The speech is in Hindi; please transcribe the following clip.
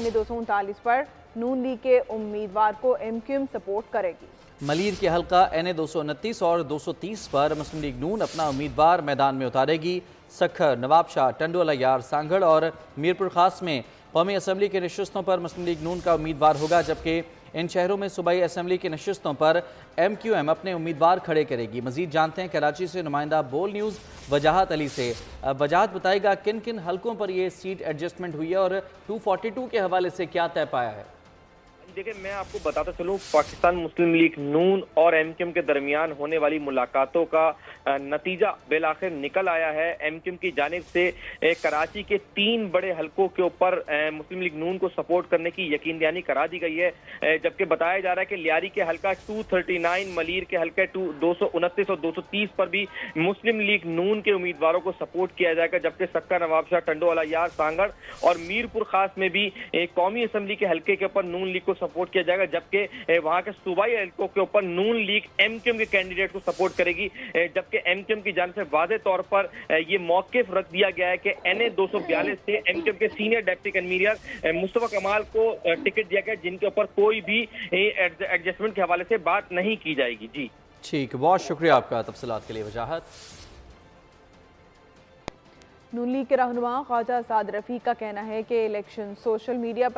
NA 239 पर नून लीग के उम्मीदवार को MQM सपोर्ट करेगी। मलीर के हल्का NA 229 और 230 पर मुस्लिम लीग नून अपना उम्मीदवार मैदान में उतारेगी। सखर, नवाबशाह, टंडोला यार, सांगड़ और मीरपुर खास में कौमी असम्बली के नशिस्तों पर मुस्लिम लीग नून का उम्मीदवार होगा, जबकि इन शहरों में सूबाई असम्बली की नशिस्तों पर MQM अपने उम्मीदवार खड़े करेगी। मजीद जानते हैं कराची से नुमाइंदा बोल न्यूज़ वजाहत अली से। वजाहत बताएगा किन किन हल्कों पर यह सीट एडजस्टमेंट हुई है और 242 के हवाले से क्या तय पाया है। देखिए, मैं आपको बताता चलूं, पाकिस्तान मुस्लिम लीग नून और MQM के दरमियान होने वाली मुलाकातों का नतीजा बेलाखिर निकल आया है। MQM की जानिब से कराची के 3 बड़े हलकों के ऊपर मुस्लिम लीग नून को सपोर्ट करने की यकीन दहानी करा दी गई है, जबकि बताया जा रहा है कि लियारी के हलका 239, मलीर के हलके 229 और 230 पर भी मुस्लिम लीग नून के उम्मीदवारों को सपोर्ट किया जाएगा, जबकि सक्का, नवाबशाह, टंडोला यार, सांगड़ और मीरपुर खास में भी कौमी असम्बली के हलके के ऊपर नून लीग को सपोर्ट किया जाएगा, जबकि वहां के सूबाई हलकों के ऊपर नून लीग MQM के कैंडिडेट को सपोर्ट करेगी। जबकि MQM की जानिब से वाज़े तौर पर ये मौक़िफ़ रख दिया गया है कि NA 242 से MQM के सीनियर डिप्टी कन्वीनर मुस्तफा कमाल को टिकट दिया गया, जिनके ऊपर कोई भी एडजस्टमेंट के हवाले से बात नहीं की जाएगी। जी ठीक, बहुत शुक्रिया आपका तफसीलात के लिए वजाहत। नून लीग के रहनुमा ख्वाजा साद रफीक का कहना है कि इलेक्शन सोशल मीडिया पर